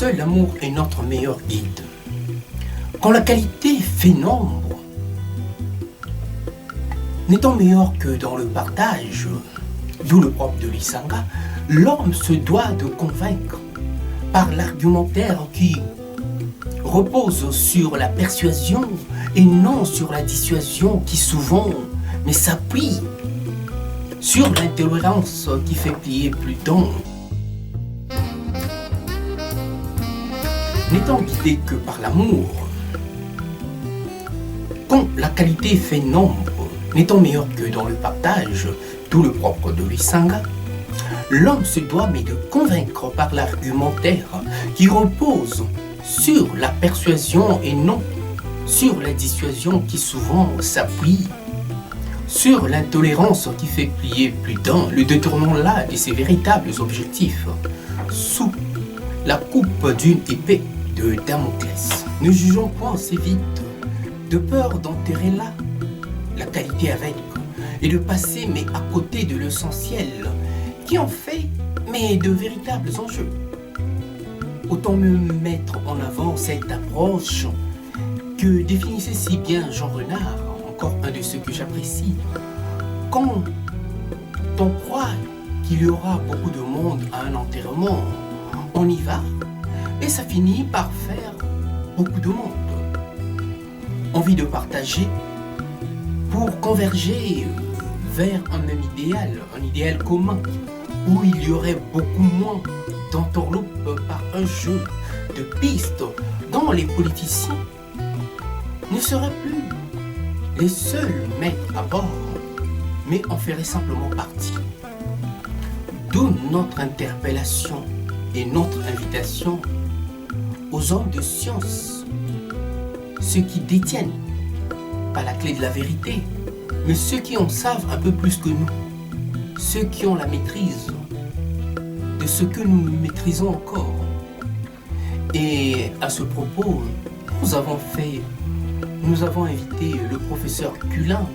Seul l'amour est notre meilleur guide. Quand la qualité fait nombre, n'étant meilleur que dans le partage, d'où le propre de l'Isanga, l'homme se doit de convaincre par l'argumentaire qui repose sur la persuasion et non sur la dissuasion qui souvent s'appuie sur l'intolérance qui fait plier Pluton. N'étant guidé que par l'amour, quand la qualité fait nombre, n'étant meilleur que dans le partage, tout le propre de l'Isanga, l'homme se doit mais de convaincre par l'argumentaire qui repose sur la persuasion et non sur la dissuasion qui souvent s'appuie sur l'intolérance qui fait plier Pluton, le détournant là de ses véritables objectifs sous la coupe d'une épée de Damoclès. Ne jugeons point assez vite, de peur d'enterrer là la qualité avec et de passer mais à côté de l'essentiel qui en fait mais de véritables enjeux. Autant mieux mettre en avant cette approche que définissait si bien Jean Renard, encore un de ceux que j'apprécie. Quand on croit qu'il y aura beaucoup de monde à un enterrement, on y va et ça finit par faire beaucoup de monde. Envie de partager pour converger vers un même idéal, un idéal commun, où il y aurait beaucoup moins d'entourloupes par un jeu de pistes dont les politiciens ne seraient plus les seuls maîtres à bord, mais en feraient simplement partie. D'où notre interpellation et notre invitation aux hommes de science, ceux qui détiennent pas la clé de la vérité, mais ceux qui en savent un peu plus que nous, ceux qui ont la maîtrise de ce que nous maîtrisons encore. Et à ce propos, nous avons invité le professeur Culin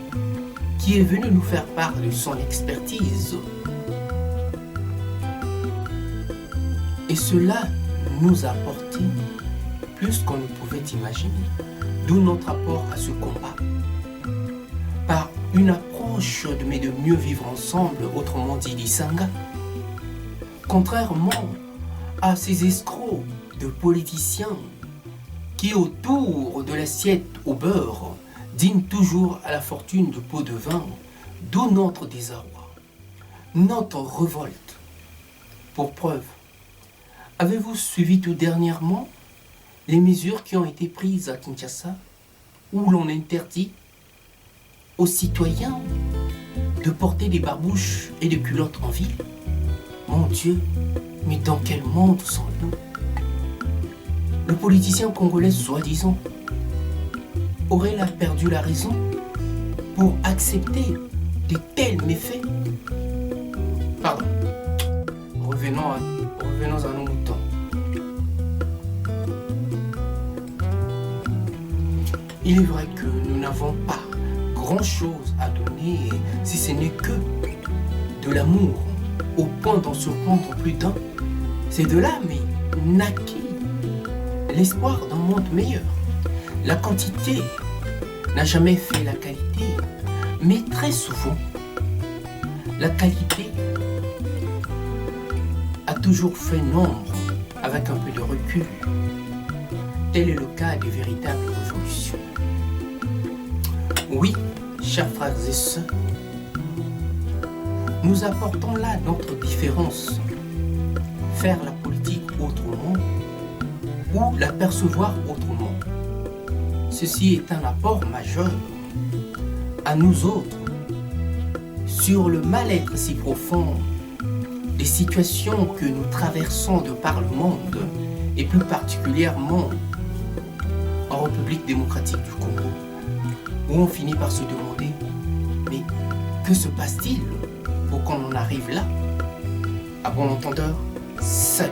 qui est venu nous faire part de son expertise. Et cela nous a apporté plus qu'on ne pouvait imaginer. D'où notre apport à ce combat. Par une approche de mieux vivre ensemble, autrement dit l'Isanga. Contrairement à ces escrocs de politiciens qui autour de l'assiette au beurre dînent toujours à la fortune de pots de vin, d'où notre désarroi, notre révolte. Pour preuve, avez-vous suivi tout dernièrement les mesures qui ont été prises à Kinshasa, où l'on interdit aux citoyens de porter des barbouches et des culottes en ville? Mon Dieu, mais dans quel monde sommes-nous? Le politicien congolais, soi-disant, aurait-il perdu la raison pour accepter de tels méfaits? Pardon. Revenons à nos moutons. Il est vrai que nous n'avons pas grand-chose à donner si ce n'est que de l'amour, au point d'en surprendre plus d'un. C'est de là, mais naquit l'espoir d'un monde meilleur. La quantité n'a jamais fait la qualité, mais très souvent, la qualité a toujours fait nombre avec un peu de recul. Tel est le cas des véritables révolutions. Oui, chers frères et sœurs, nous apportons là notre différence. Faire la politique autrement ou la percevoir autrement. Ceci est un apport majeur à nous autres sur le mal-être si profond des situations que nous traversons de par le monde et plus particulièrement en République démocratique du Congo, où on finit par se demander, mais que se passe-t-il pour qu'on en arrive là? À bon entendeur, seul